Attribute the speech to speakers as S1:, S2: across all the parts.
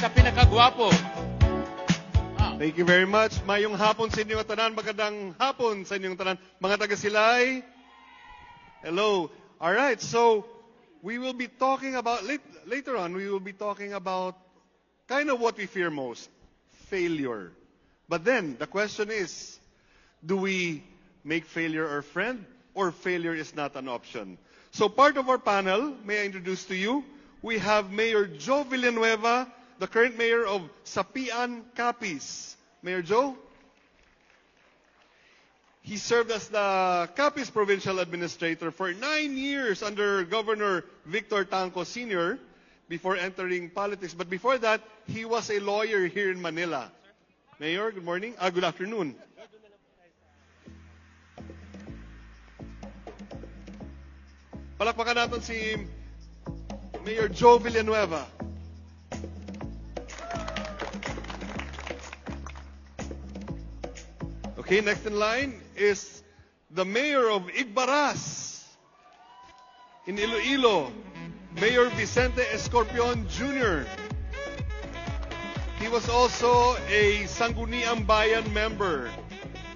S1: sa pinakagwapo.
S2: Thank you very much. Mayong hapon sa inyong tanan. Magandang hapon sa inyong tanan. Mga taga-Silay. Hello. All right. So, we will be talking about, later on, we will be talking about kind of what we fear most, failure. But then, the question is, do we make failure our friend or failure is not an option? So, part of our panel, may I introduce to you, we have Mayor Joe Villanueva, the current mayor of Sapian, Capiz. Mayor Joe? He served as the Capiz Provincial Administrator for 9 years under Governor Victor Tanco Sr. before entering politics. But before that, he was a lawyer here in Manila. Mayor, good morning. Good afternoon. Palakpakan natin si Mayor Joe Villanueva. Okay, next in line is the Mayor of Igbaras in Iloilo, Mayor Vicente Escorpion Jr. He was also a Sangguniang Bayan member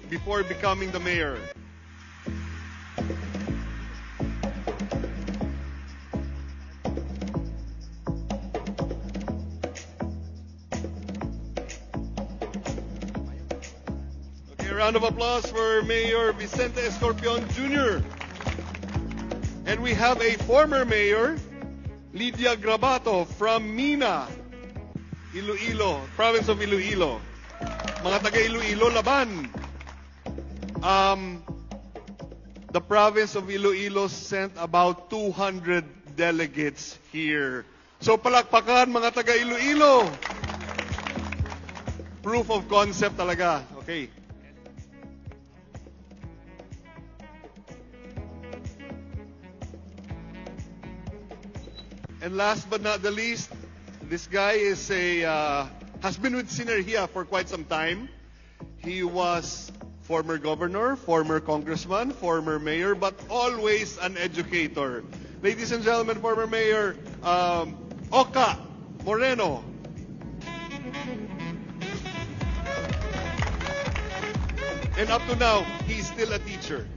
S2: before becoming the mayor. Round of applause for Mayor Vicente Escorpion Jr. And we have a former mayor, Lydia Grabato from Mina, Iloilo, province of Iloilo. Mga taga Iloilo, laban. The province of Iloilo sent about 200 delegates here. So palakpakan mga taga Iloilo. Proof of concept talaga. Okay. And last but not the least, this guy is has been with Sinergia for quite some time. He was former governor, former congressman, former mayor, but always an educator. Ladies and gentlemen, former Mayor Oka Moreno. And up to now, he's still a teacher.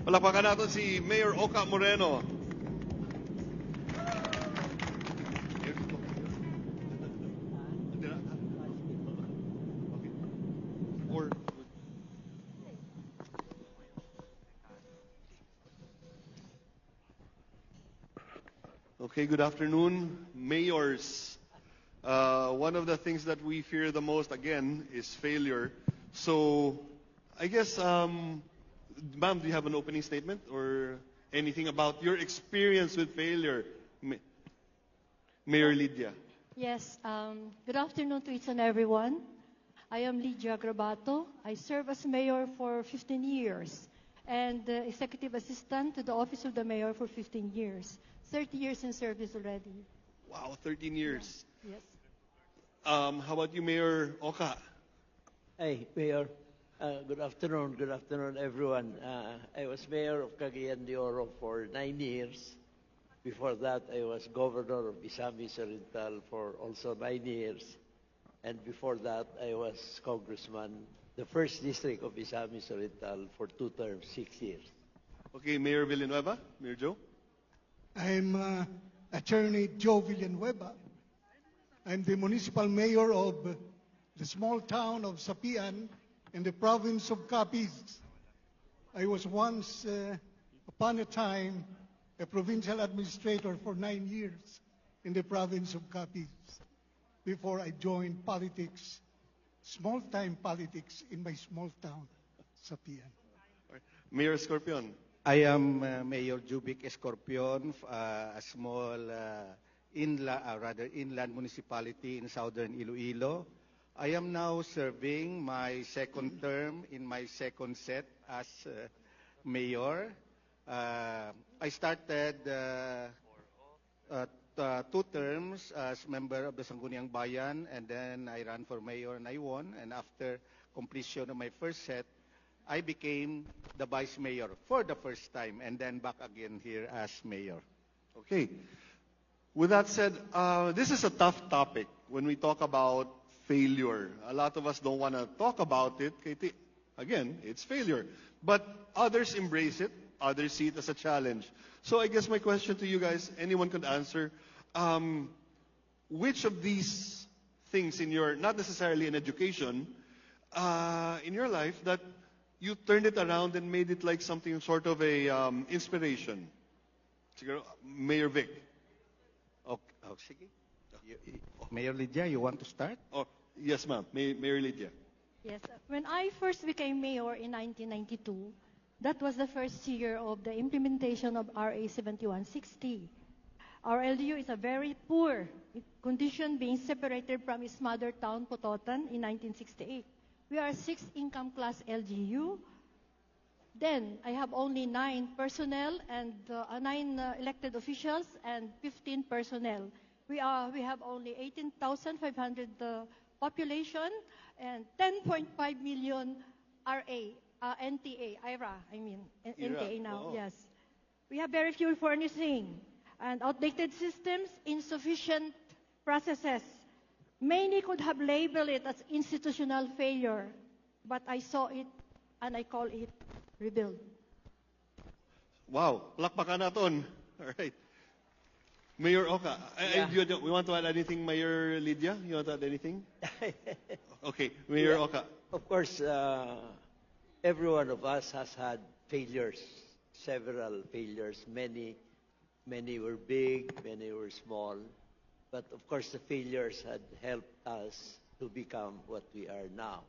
S2: Palakpakan natin si Mayor Oka Moreno. Okay, good afternoon, mayors. One of the things that we fear the most, again, is failure. So, I guess, ma'am, do you have an opening statement or anything about your experience with failure? Mayor Lydia.
S3: Yes, good afternoon to each and everyone. I am Lydia Grabato. I serve as mayor for 15 years and executive assistant to the office of the mayor for 15 years. 30 years in service already.
S2: Wow, 13 years.
S3: Yeah. Yes.
S2: How about you, Mayor Oka?
S4: Hey, Mayor. Good afternoon, everyone. I was mayor of Cagayan de Oro for 9 years. Before that, I was governor of Misamis Oriental for also 9 years. And before that, I was congressman, the first district of Misamis Oriental for 2 terms, 6 years.
S2: Okay, Mayor Villanueva, Mayor Joe.
S5: I'm Attorney Joe Villanueva. I'm the municipal mayor of the small town of Sapian in the province of Capiz. I was once, upon a time, a provincial administrator for 9 years in the province of Capiz before I joined politics, small-time politics in my small town, Sapian.
S2: Mayor Escorpion.
S6: I am Mayor Jubic Escorpion, a small inland municipality in southern Iloilo. I am now serving my second term in my second set as mayor. I started 2 terms as member of the Sangguniang Bayan, and then I ran for mayor and I won. And after completion of my first set, I became the vice mayor for the first time, and then back again here as mayor.
S2: Okay. With that said, this is a tough topic when we talk about failure. A lot of us don't want to talk about it. Again, it's failure. But others embrace it. Others see it as a challenge. So I guess my question to you guys, anyone could answer, which of these things in your, not necessarily in education, in your life that you turned it around and made it like something sort of a inspiration? Siguro, Mayor Vic.
S6: Sige. Mayor Lydia, you want to start?
S2: Oh, yes, ma'am. Mayor Lydia.
S3: Yes, when I first became mayor in 1992, that was the first year of the implementation of RA 7160. Our LGU is a very poor condition, being separated from its mother town, Pototan, in 1968. We are a 6th income class LGU. Then I have only 9 personnel and 9 elected officials and 15 personnel. We have only 18,500 population and 10.5 million RA, NTA, IRA, NTA now,
S2: Oh.
S3: yes. We have very few furnishing and outdated systems, insufficient processes. Many could have labeled it as institutional failure, but I saw it and I call it rebuild.
S2: Wow, palakpakan natin. All right. Mayor Oka, we want to add anything, Mayor Lydia? You want to add anything? Okay, Mayor Oka.
S4: Of course, every one of us has had failures, several failures. Many were big, many were small. But of course, the failures had helped us to become what we are now.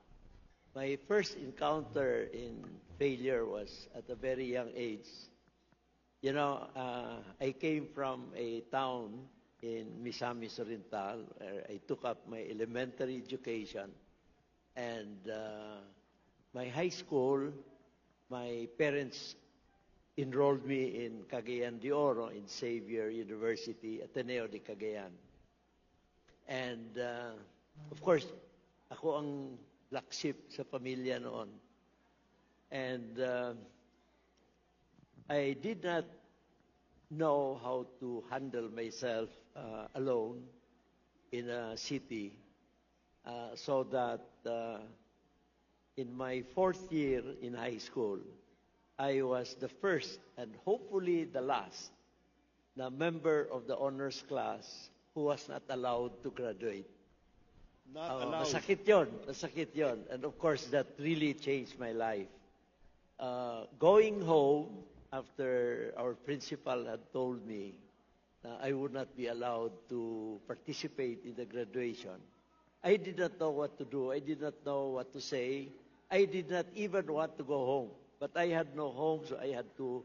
S4: My first encounter in failure was at a very young age. You know, I came from a town in Misamis Oriental where I took up my elementary education. And my high school, my parents enrolled me in Cagayan de Oro in Xavier University, Ateneo de Cagayan. And of course, ako ang black sheep sa pamilya noon. And I did not know how to handle myself alone in a city, so that in my 4th year in high school, I was the first and hopefully the last na member of the honors class who was not allowed to graduate.
S2: Not allowed.
S4: Masakit yun. And of course, that really changed my life. Going home, after our principal had told me I would not be allowed to participate in the graduation, I did not know what to do. I did not know what to say. I did not even want to go home. But I had no home, so I had to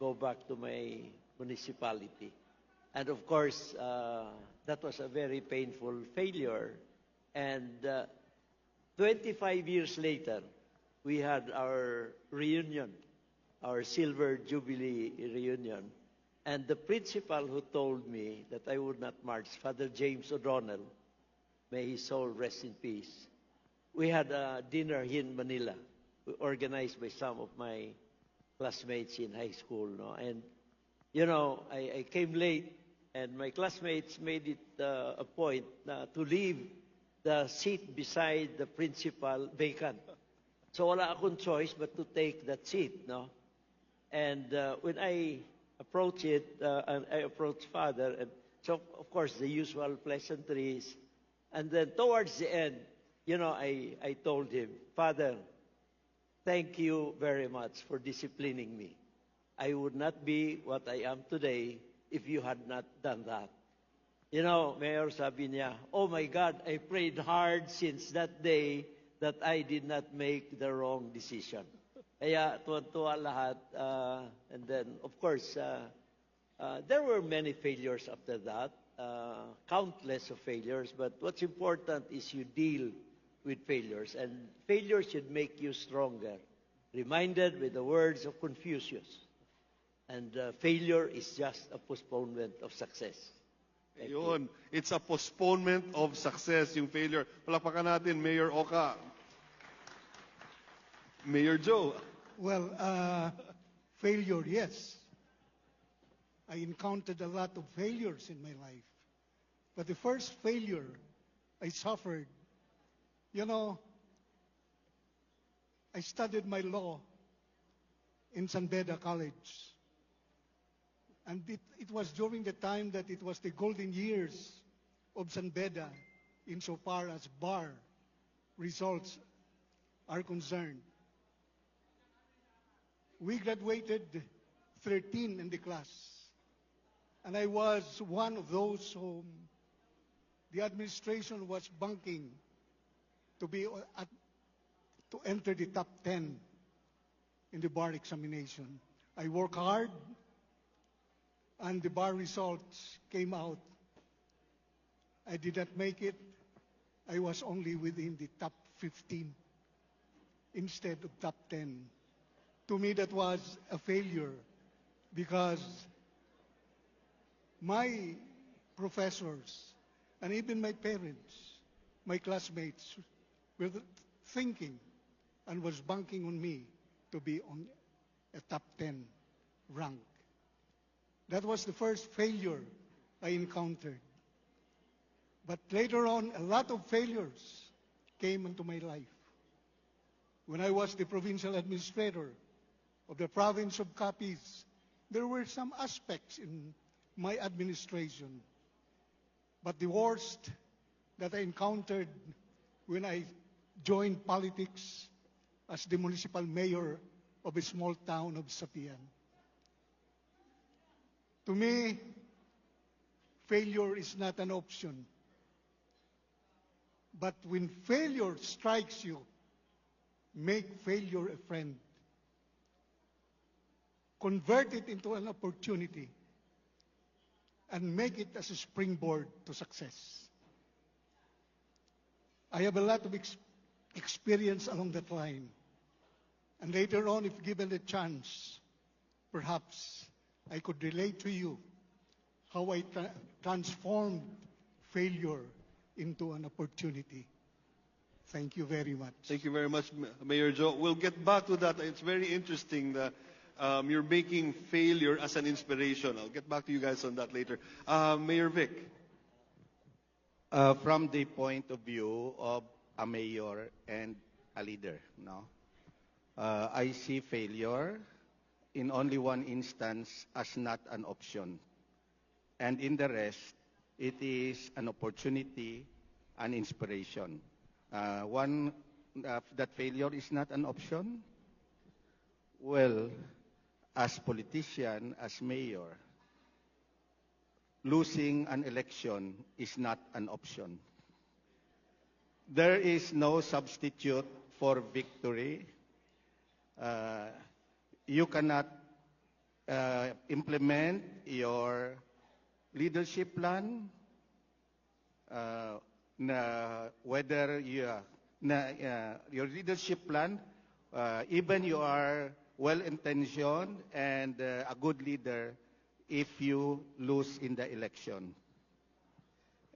S4: go back to my municipality. And of course, that was a very painful failure. And 25 years later, we had our reunion, our Silver Jubilee reunion. And the principal who told me that I would not march, Father James O'Donnell, may his soul rest in peace. We had a dinner here in Manila, organized by some of my classmates in high school. No? And, you know, I came late, and my classmates made it a point to leave the seat beside the principal vacant. So wala akong choice but to take that seat, no? And when I approached it, and I approached Father, and so of course the usual pleasantries. And then towards the end, you know, I told him, Father, thank you very much for disciplining me. I would not be what I am today if you had not done that. You know, Mayor, sabi niya, oh my God, I prayed hard since that day that I did not make the wrong decision. Kaya tuwa-tuwa lahat. And then, of course, there were many failures after that, countless of failures. But what's important is you deal with failures. And failure should make you stronger. Reminded with the words of Confucius. And failure is just a postponement of success. Thank
S2: Yun. It's a postponement of success, yung failure. Palakpakan natin, Mayor Oka. Mayor Joe.
S5: Well, failure, yes. I encountered a lot of failures in my life. But the first failure I suffered, I studied my law in San Beda College. And it was during the time that it was the golden years of San Beda insofar as bar results are concerned. We graduated 13 in the class. And I was one of those whom the administration was banking to to enter the top 10 in the bar examination. I worked hard, and the bar results came out. I did not make it. I was only within the top 15 instead of top 10. To me, that was a failure because my professors and even my parents, my classmates, were thinking and was banking on me to be on a top 10 rank. That was the first failure I encountered. But later on, a lot of failures came into my life. When I was the provincial administrator of the province of Capiz, there were some aspects in my administration. But the worst that I encountered when I joined politics as the municipal mayor of a small town of Sapian. To me, failure is not an option. But when failure strikes you, make failure a friend. Convert it into an opportunity and make it as a springboard to success. I have a lot of experience along that line. And later on, if given a chance, perhaps I could relate to you how I transformed failure into an opportunity. Thank you very much.
S2: Thank you very much, Mayor Joe. We'll get back to that. It's very interesting that you're making failure as an inspiration. I'll get back to you guys on that later. Mayor Vic.
S6: From the point of view of a mayor and a leader, I see failure in only one instance as not an option. And in the rest, it is an opportunity, an inspiration. That failure is not an option. Well, as politician, as mayor, losing an election is not an option. There is no substitute for victory. You cannot implement your leadership plan, whether your leadership plan, even you are well-intentioned and a good leader, if you lose in the election.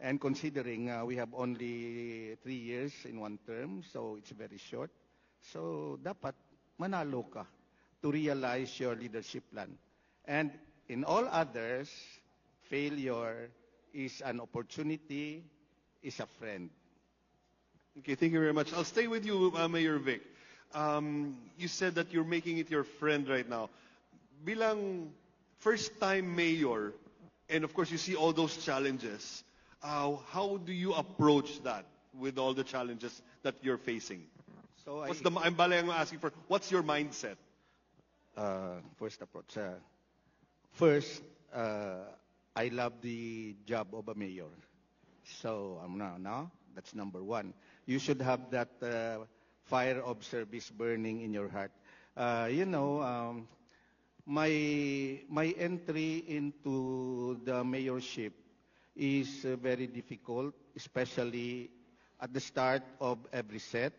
S6: And considering we have only 3 years in one term, so it's very short. So dapat manalo ka to realize your leadership plan. And in all others, failure is an opportunity, is a friend.
S2: Okay, thank you very much. I'll stay with you, Mayor Vic. You said that you're making it your friend right now. Bilang first-time mayor, and of course you see all those challenges, how do you approach that with all the challenges that you're facing?
S6: So
S2: I'm asking for, what's your mindset?
S6: First approach. First, I love the job of a mayor. So now that's number one. You should have that fire of service burning in your heart. My entry into the mayorship is very difficult, especially at the start of every set.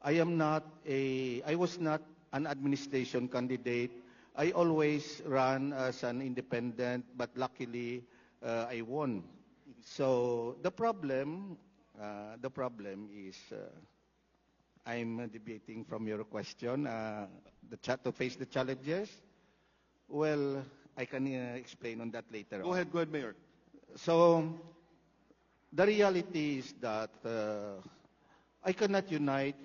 S6: I was not an administration candidate. I always ran as an independent, but luckily I won. So the problem is I'm debating from your question to face the challenges. Well, I can explain on that later
S2: Go
S6: on.
S2: ahead, Mayor.
S6: So the reality is that I cannot unite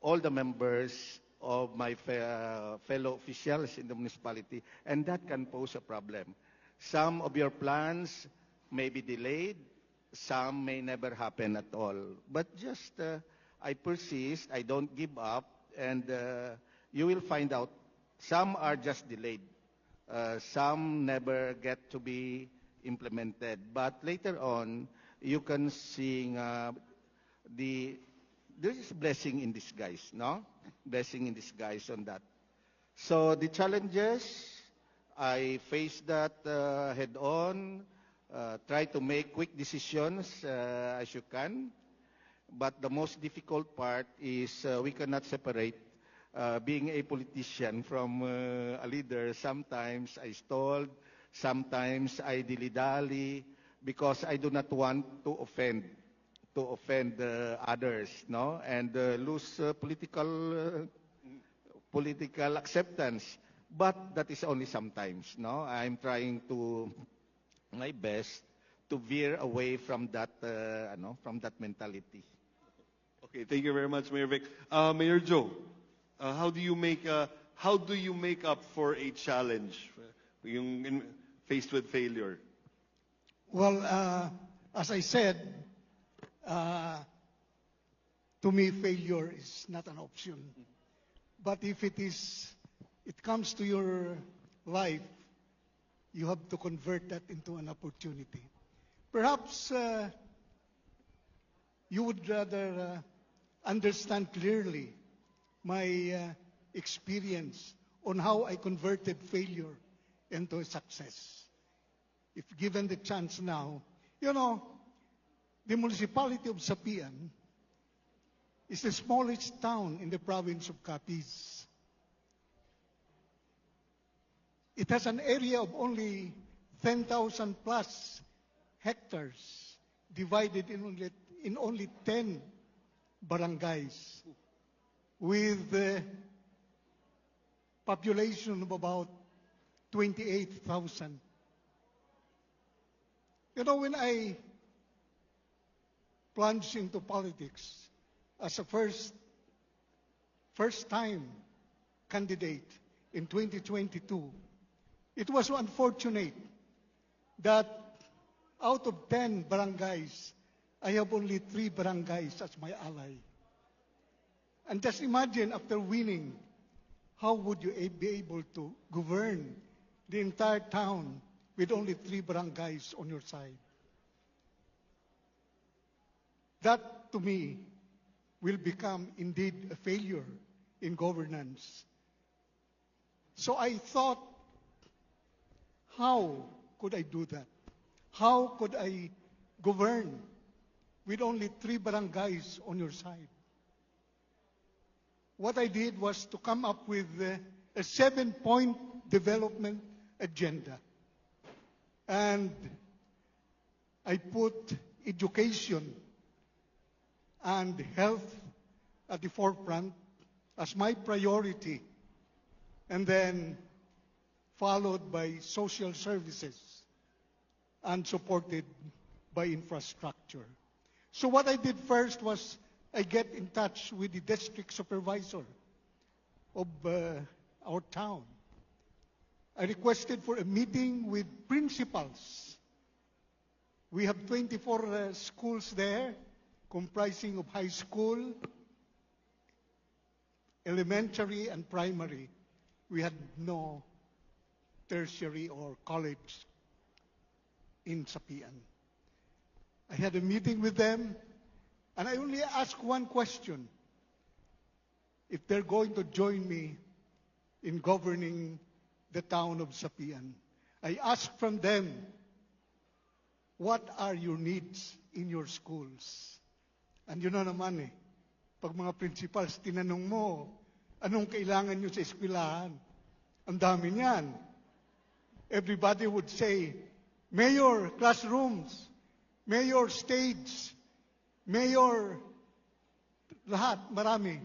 S6: all the members of my fellow officials in the municipality, and that can pose a problem. Some of your plans may be delayed, some may never happen at all. But just I persist, I don't give up, and you will find out some are just delayed. Some never get to be implemented. But later on, you can see there is blessing in disguise, no? Blessing in disguise on that. So the challenges, I face that head on, try to make quick decisions as you can. But the most difficult part is we cannot separate being a politician from a leader. Sometimes I stalled, sometimes I dilly-dally, because I do not want to offend others, no, and lose political acceptance. But that is only sometimes, no. I'm trying to my best to veer away from that, from that mentality.
S2: Okay, thank you very much, Mayor Vic. Mayor Joe, how do you make up for a challenge faced with failure?
S5: Well, as I said, to me, failure is not an option. But if it comes to your life, you have to convert that into an opportunity. Perhaps you would rather understand clearly my experience on how I converted failure into a success. If given the chance now, the municipality of Sapian is the smallest town in the province of Capiz. It has an area of only 10,000 plus hectares, divided in only 10 barangays, with a population of about 28,000. When I plunged into politics as a first-time candidate in 2022, it was unfortunate that out of 10 barangays, I have only 3 barangays as my ally. And just imagine, after winning, how would you be able to govern the entire town with only 3 barangays on your side? That, to me, will become indeed a failure in governance. So I thought, how could I do that? How could I govern with only 3 barangays on your side? What I did was to come up with a 7-point development agenda. And I put education and health at the forefront as my priority, and then followed by social services and supported by infrastructure. So what I did first was I get in touch with the district supervisor of our town. I requested for a meeting with principals. We have 24 schools there, comprising of high school, elementary, and primary. We had no tertiary or college in Sapian. I had a meeting with them, and I only asked one question: if they're going to join me in governing the town of Sapian. I asked from them, what are your needs in your schools? And yun na naman pag mga principals, tinanong mo, anong kailangan nyo sa eskwelahan? Ang dami niyan. Everybody would say, mayor classrooms, mayor stage, mayor lahat, marami.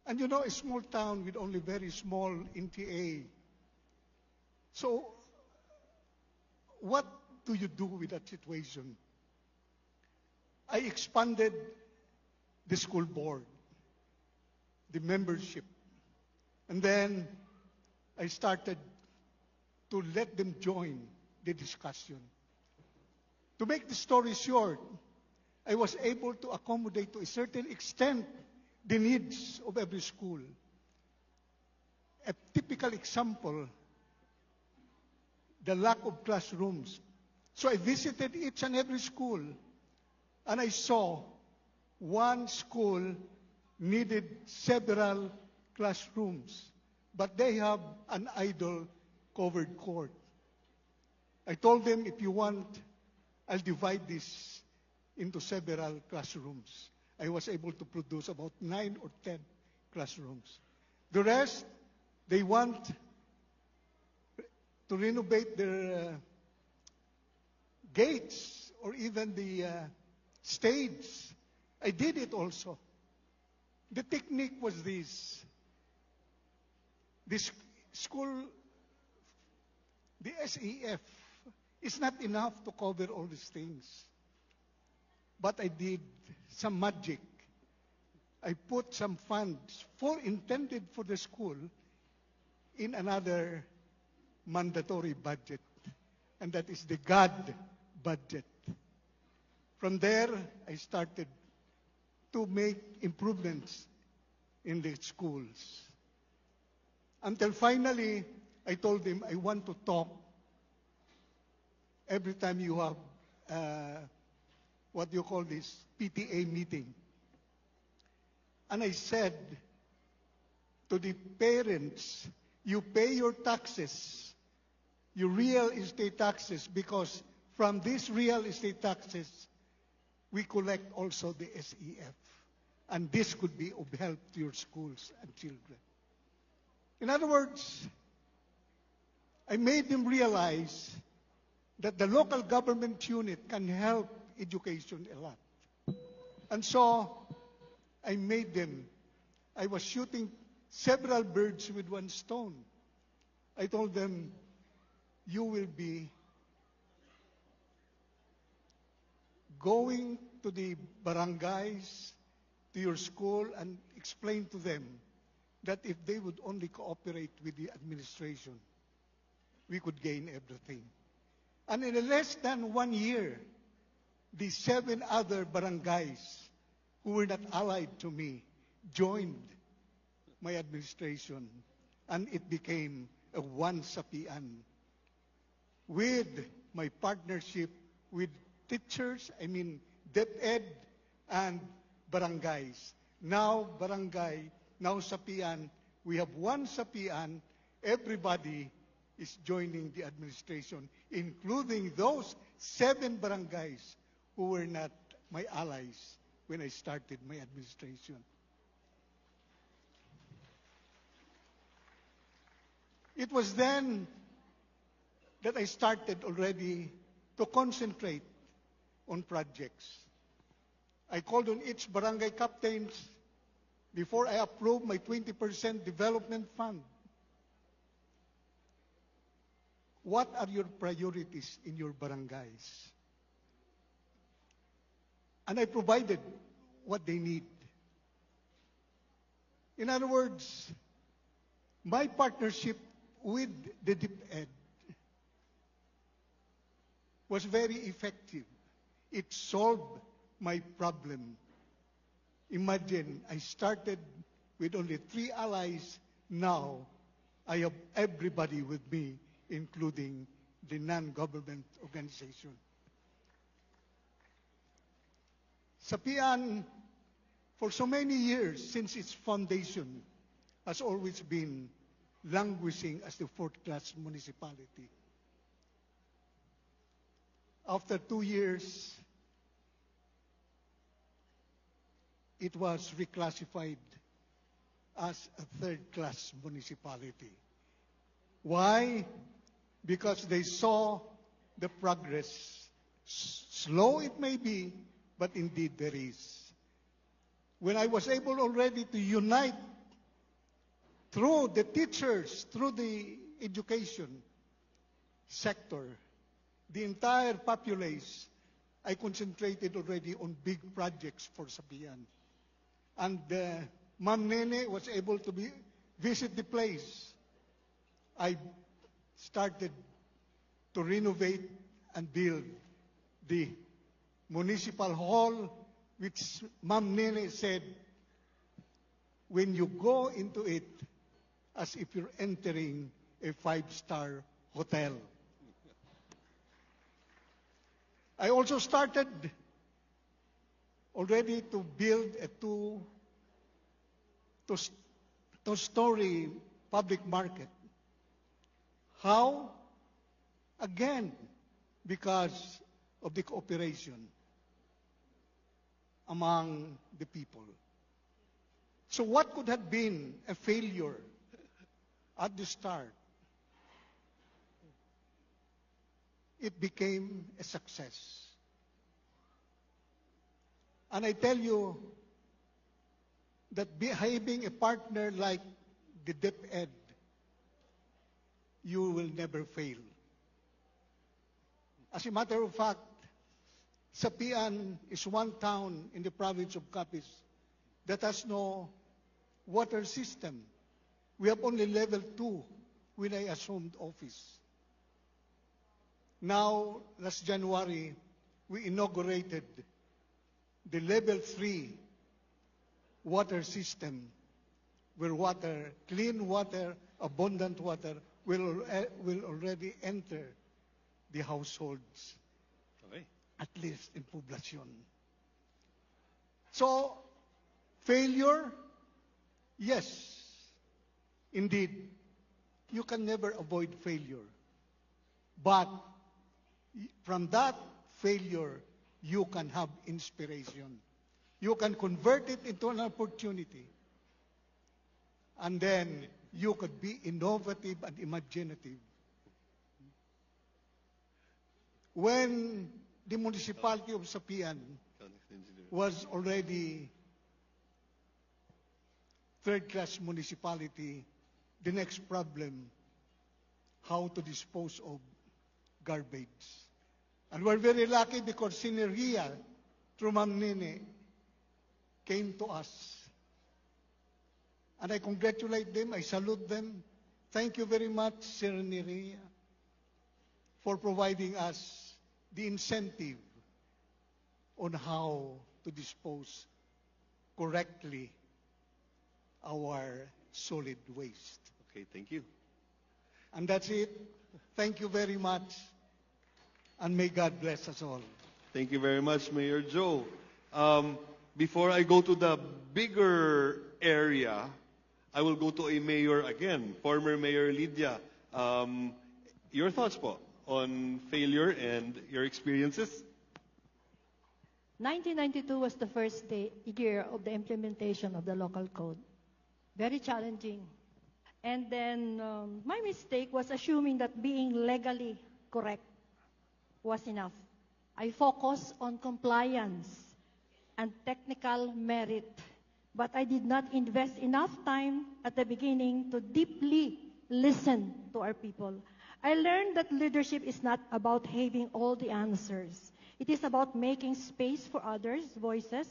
S5: And you know, a small town with only very small NTA. So, what do you do with that situation? I expanded the school board, the membership. And then I started to let them join the discussion. To make the story short, I was able to accommodate to a certain extent the needs of every school. A typical example, the lack of classrooms. So I visited each and every school, and I saw one school needed several classrooms, but they have an idle covered court. I told them, if you want, I'll divide this into several classrooms. I was able to produce about 9 or 10 classrooms. The rest, they want to renovate their gates or even the stage. I did it also. The technique was this. This school, the SEF, is not enough to cover all these things. But I did some magic. I put some funds intended for the school in another mandatory budget, and that is the GAD budget. From there, I started to make improvements in the schools. Until finally, I told him, I want to talk every time you have what you call this PTA meeting. And I said to the parents, you pay your taxes, your real estate taxes, because from these real estate taxes, we collect also the SEF. And this could be of help to your schools and children. In other words, I made them realize that the local government unit can help education a lot. And so, I made them, I was shooting several birds with one stone. I told them, you will be going to the barangays, to your school, and explain to them that if they would only cooperate with the administration, we could gain everything. And in less than 1 year, the 7 other barangays who were not allied to me joined my administration, and it became a one Sapian with my partnership with teachers, DepEd and barangays. Now barangay, now Sapian, we have one Sapian, everybody is joining the administration, including those 7 barangays who were not my allies when I started my administration. It was then that I started already to concentrate on projects. I called on each barangay captains before I approved my 20% development fund. What are your priorities in your barangays? And I provided what they need. In other words, my partnership with the DepEd was very effective. It solved my problem. Imagine, I started with only 3 allies. Now, I have everybody with me, including the non-government organization. Sapian, for so many years since its foundation, has always been languishing as the 4th-class municipality. After 2 years, it was reclassified as a 3rd-class municipality. Why? Because they saw the progress. Slow it may be, but indeed there is. When I was able already to unite through the teachers, through the education sector, the entire populace, I concentrated already on big projects for Sabian. And Ma'am Nene was able to visit the place. I started to renovate and build the municipal hall, which Ma'am Nene said, when you go into it, as if you're entering a five-star hotel. I also started already to build a two-story public market. How? Again, because of the cooperation among the people. So what could have been a failure at the start, it became a success. And I tell you that having a partner like the DepEd, you will never fail. As a matter of fact, Sapian is one town in the province of Capiz that has no water system. We have only level 2 when I assumed office. Now, last January, we inaugurated the level 3 water system where water, clean water, abundant water will already enter the households,
S2: Okay.
S5: at least in Poblacion. So, failure, yes, indeed, you can never avoid failure. But from that failure, you can have inspiration. You can convert it into an opportunity. And then you could be innovative and imaginative. When the municipality of Sapian was already third-class municipality, the next problem, how to dispose of garbage. And we're very lucky because Synergia, through Ma'am Nene, came to us. And I congratulate them, I salute them. Thank you very much, Synergia, for providing us the incentive on how to dispose correctly our solid waste.
S2: Okay, thank you.
S5: And that's it. Thank you very much. And may God bless us all.
S2: Thank you very much, Mayor Joe. Before I go to the bigger area, I will go to a mayor again, former Mayor Lydia. Your thoughts po on failure and your experiences?
S3: 1992 was the first year of the implementation of the local code. Very challenging. And then my mistake was assuming that being legally correct was enough. I focused on compliance and technical merit, but I did not invest enough time at the beginning to deeply listen to our people. I learned that leadership is not about having all the answers. It is about making space for others' voices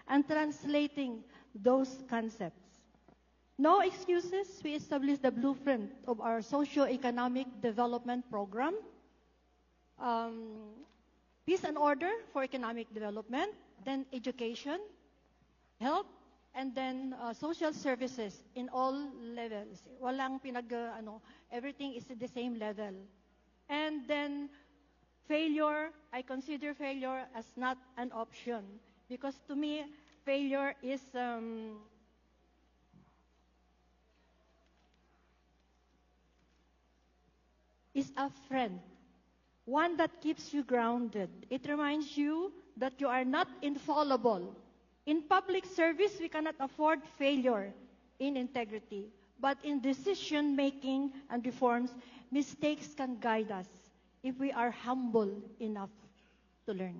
S3: and translating those concepts. No excuses. We established the blueprint of our socio-economic development program. Peace and order for economic development, then education, health, and then social services in all levels. Walang everything is at the same level. And then failure, I consider failure as not an option. Because to me, failure is a friend. One that keeps you grounded. It reminds you that you are not infallible. In public service, we cannot afford failure in integrity. But in decision-making and reforms, mistakes can guide us. if we are humble enough to learn.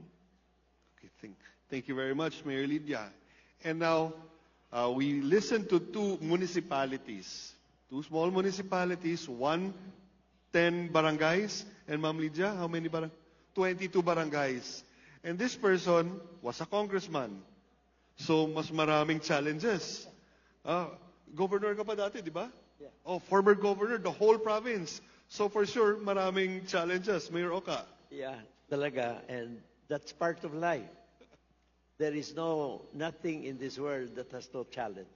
S2: Okay, thank you very much, Mayor Lydia. And now, we listened to two municipalities. Two small municipalities, 10 barangays. And Ma'am Lydia, how many 22 barangays. And this person was a congressman. So, mas maraming challenges. Governor ka pa dati, di ba?
S4: Yeah.
S2: Oh, former governor, the whole province. So, for sure, maraming challenges, Mayor Oka.
S4: Yeah, talaga. And that's part of life. There is nothing in this world that has no challenge.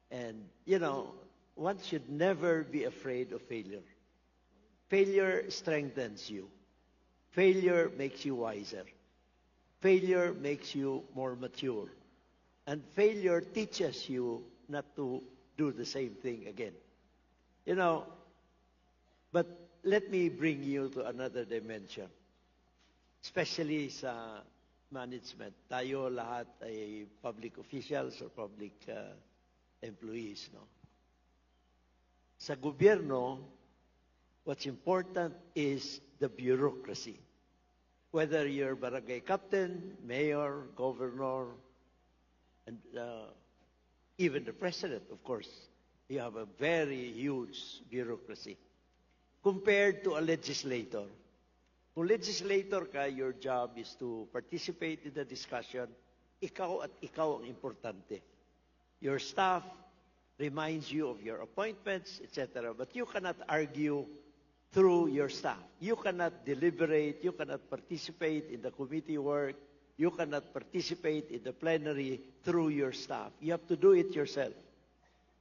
S4: And, one should never be afraid of failure. Failure strengthens you. Failure makes you wiser. Failure makes you more mature. And failure teaches you not to do the same thing again. But let me bring you to another dimension. Especially sa management. Tayo lahat ay public officials or public employees. No? Sa gobyerno, what's important is the bureaucracy. Whether you're barangay captain, mayor, governor, and even the president, of course, you have a very huge bureaucracy. Compared to a legislator. Kung legislator ka, your job is to participate in the discussion. Ikaw at ikaw ang importante. Your staff reminds you of your appointments, etc. But you cannot argue through your staff. You cannot deliberate. You cannot participate in the committee work. You cannot participate in the plenary through your staff. You have to do it yourself.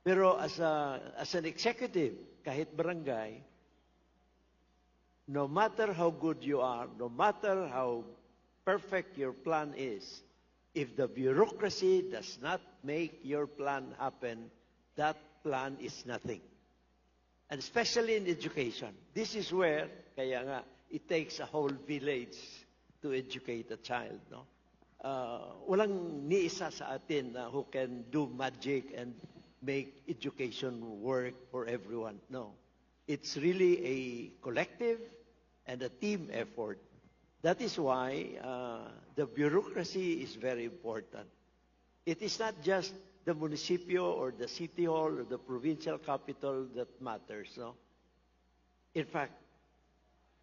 S4: Pero as an executive, kahit barangay, no matter how good you are, no matter how perfect your plan is, if the bureaucracy does not make your plan happen, that plan is nothing. And especially in education. This is where, kaya nga, it takes a whole village to educate a child. No? Walang ni isa sa atin who can do magic and make education work for everyone. No. It's really a collective and a team effort. That is why the bureaucracy is very important. It is not just the municipio or the city hall or the provincial capital that matters. No? In fact,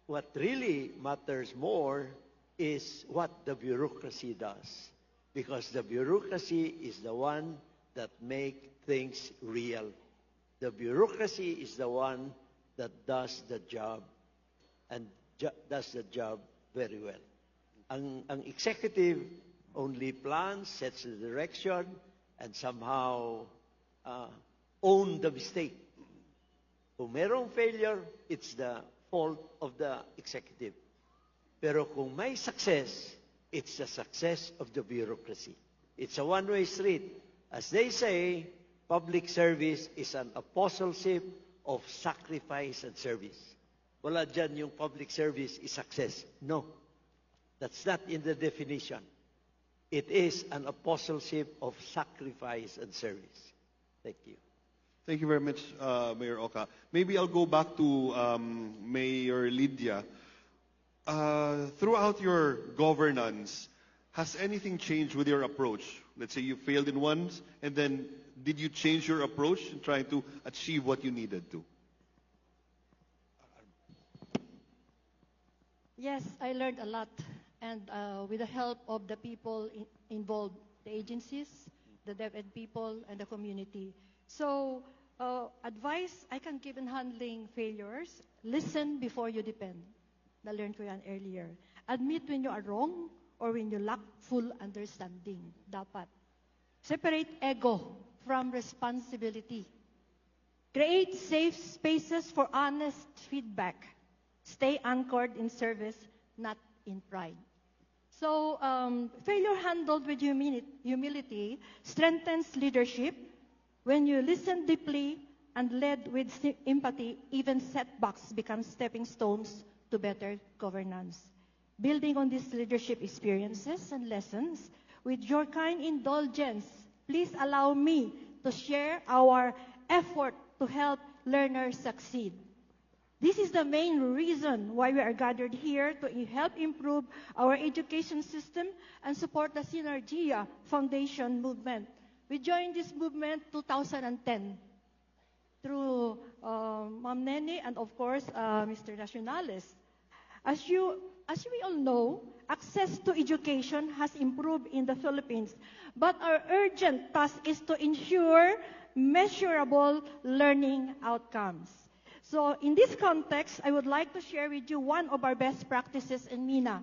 S4: what really matters more is what the bureaucracy does. Because the bureaucracy is the one that makes things real. The bureaucracy is the one that does the job and does the job very well. Ang executive only plans, sets the direction, and somehow own the mistake. Kung merong failure, it's the fault of the executive. Pero kung may success, it's the success of the bureaucracy. It's a one-way street. As they say, public service is an apostleship of sacrifice and service. Wala dyan yung public service is success. No. That's not in the definition. It is an apostleship of sacrifice and service. Thank you.
S2: Thank you very much, Mayor Oka. Maybe I'll go back to Mayor Lydia. Throughout your governance, has anything changed with your approach? Let's say you failed in one, and then did you change your approach in trying to achieve what you needed to?
S3: Yes, I learned a lot. And with the help of the people involved, the agencies, the DepEd people, and the community. So, advice I can give in handling failures, listen before you depend. Na-learn ko yan earlier. Admit when you are wrong or when you lack full understanding. Dapat. Separate ego from responsibility. Create safe spaces for honest feedback. Stay anchored in service, not in pride. So, failure handled with humility strengthens leadership. When you listen deeply and led with empathy, even setbacks become stepping stones to better governance. Building on these leadership experiences and lessons, with your kind indulgence, please allow me to share our effort to help learners succeed. This is the main reason why we are gathered here to help improve our education system and support the Synergia Foundation movement. We joined this movement 2010 through Ma'am Nene and of course Mr. Nacionales. As we all know, access to education has improved in the Philippines, but our urgent task is to ensure measurable learning outcomes. So in this context, I would like to share with you one of our best practices in MENA,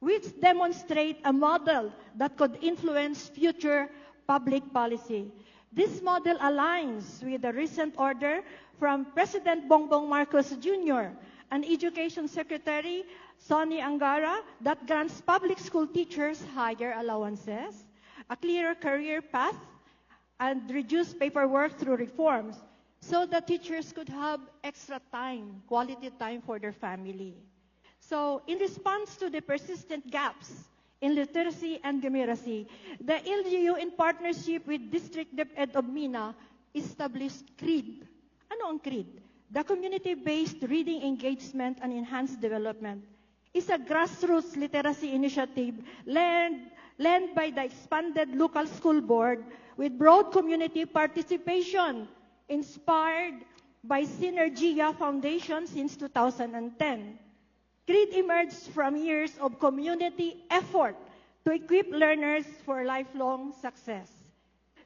S3: which demonstrate a model that could influence future public policy. This model aligns with the recent order from President Bongbong Marcos Jr. and Education Secretary Sonny Angara that grants public school teachers higher allowances, a clearer career path, and reduced paperwork through reforms so that teachers could have extra time, quality time for their family. So in response to the persistent gaps in literacy and numeracy, the LGU in partnership with District DepEd of MENA established CREED. Ano ang CREED? The Community-Based Reading Engagement and Enhanced Development. It's a grassroots literacy initiative led by the expanded local school board with broad community participation, inspired by Synergia Foundation since 2010. CREED emerged from years of community effort to equip learners for lifelong success.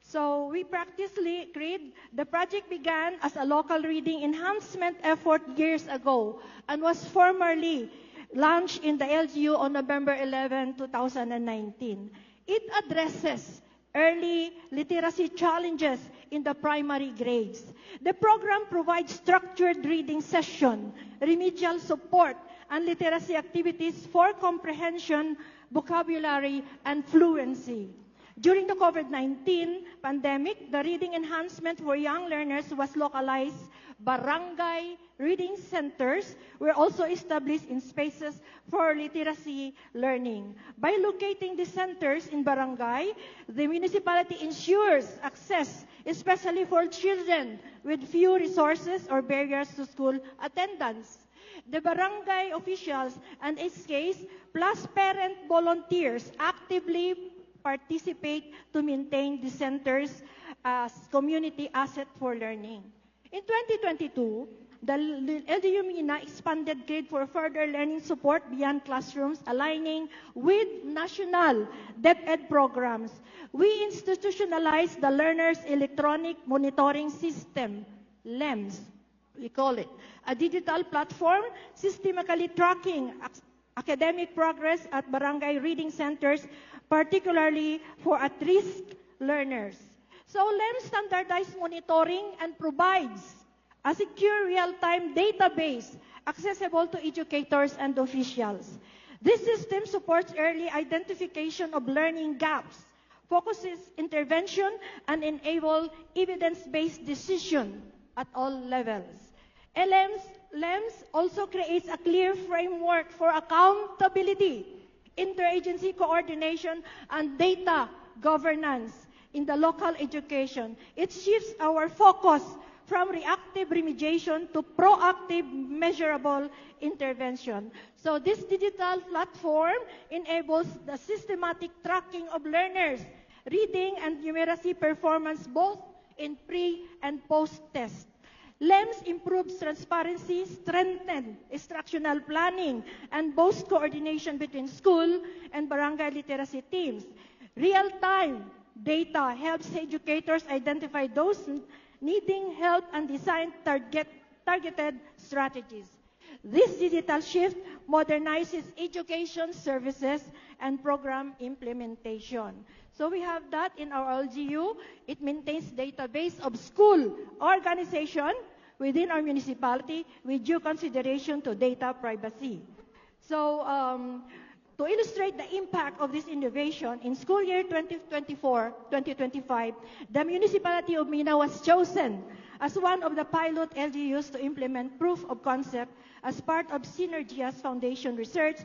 S3: So we practice CREED. The project began as a local reading enhancement effort years ago and was formally launched in the LGU on November 11, 2019. It addresses early literacy challenges in the primary grades. The program provides structured reading session, remedial support, and literacy activities for comprehension, vocabulary, and fluency. During the COVID-19 pandemic, the reading enhancement for young learners was localized. Barangay reading centers were also established in spaces for literacy learning. By locating the centers in barangay, the municipality ensures access, especially for children with few resources or barriers to school attendance. The barangay officials and SKs plus parent volunteers actively participate to maintain the centers as community asset for learning. In 2022, the LGU MENA expanded CREED for further learning support beyond classrooms, aligning with national DepEd programs. We institutionalized the Learners Electronic Monitoring System, LEMS, we call it, a digital platform systematically tracking academic progress at barangay reading centers, particularly for at-risk learners. So LEMS standardized monitoring and provides a secure real-time database accessible to educators and officials. This system supports early identification of learning gaps, focuses intervention, and enables evidence-based decision at all levels. LEMS also creates a clear framework for accountability, interagency coordination, and data governance in the local education. It shifts our focus from reactive remediation to proactive, measurable intervention. So this digital platform enables the systematic tracking of learners' reading and numeracy performance both in pre- and post-test. LEMS improves transparency, strengthens instructional planning, and boosts coordination between school and barangay literacy teams. Real-time data helps educators identify those needing help and design targeted strategies. This digital shift modernizes education services and program implementation. So we have that in our LGU. It maintains database of school organization within our municipality with due consideration to data privacy. So to illustrate the impact of this innovation, in school year 2024-2025, the municipality of MENA was chosen as one of the pilot LGUs to implement proof of concept as part of Synergia's foundation research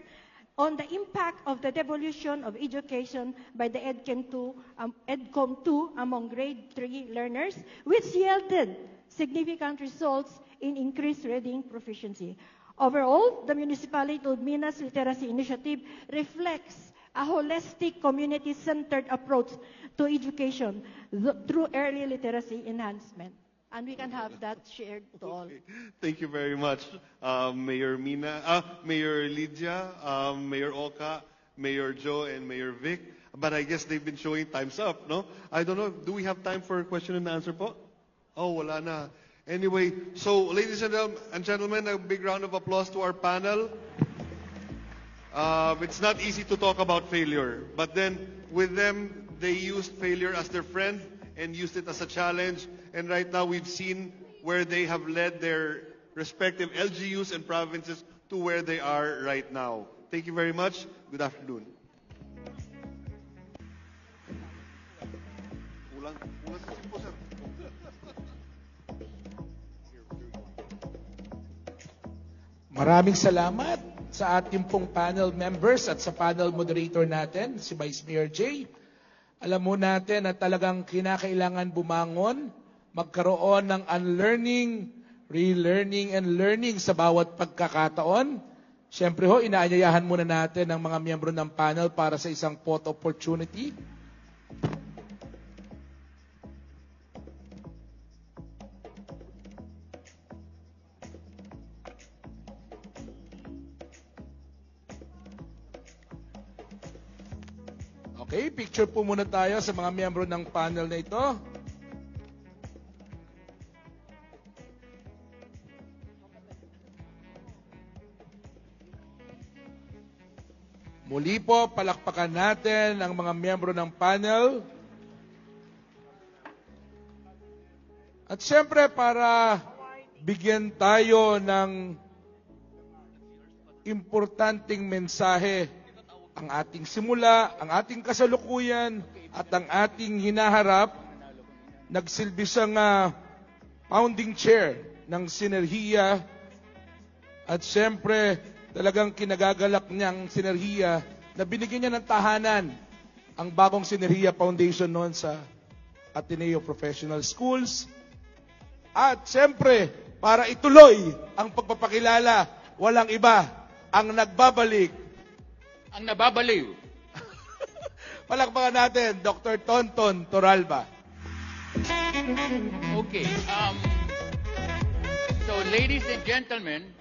S3: on the impact of the devolution of education by the EDCOM2 among grade 3 learners, which yielded significant results in increased reading proficiency. Overall, the Municipality of Minas Literacy Initiative reflects a holistic, community-centered approach to education through early literacy enhancement. And we can have that shared to all.
S2: Okay. Thank you very much, Mayor Mayor Lydia, Mayor Oka, Mayor Joe, and Mayor Vic. But I guess they've been showing time's up, no? I don't know. Do we have time for question and answer po? Oh, wala na. Anyway, so ladies and gentlemen, a big round of applause to our panel. It's not easy to talk about failure, but then with them, they used failure as their friend and used it as a challenge. And right now, we've seen where they have led their respective LGUs and provinces to where they are right now. Thank you very much. Good afternoon.
S1: Maraming salamat sa ating pong panel members at sa panel moderator natin, si Vice Mayor Jay. Alam mo natin na talagang kinakailangan bumangon, magkaroon ng unlearning, relearning, and learning sa bawat pagkakataon. Siyempre ho, inaanyayahan muna natin ang mga miyembro ng panel para sa isang photo opportunity. Okay, picture po muna tayo sa mga miyembro ng panel na ito. Muli po, palakpakan natin ang mga miyembro ng panel. At siyempre, para bigyan tayo ng importanteng mensahe, ang ating simula, ang ating kasalukuyan, at ang ating hinaharap, nagsilbi siyang founding chair ng Sinerhiya. At siyempre, talagang kinagagalak niyang Sinerhiya na binigyan niya ng tahanan ang bagong Sinerhiya Foundation noon sa Ateneo Professional Schools. At siyempre, para ituloy ang pagpapakilala, walang iba ang nagbabalik,
S7: ang nababaliw.
S1: Palakpakan natin, Dr. Tonton Toralba.
S7: Okay. So, ladies and gentlemen,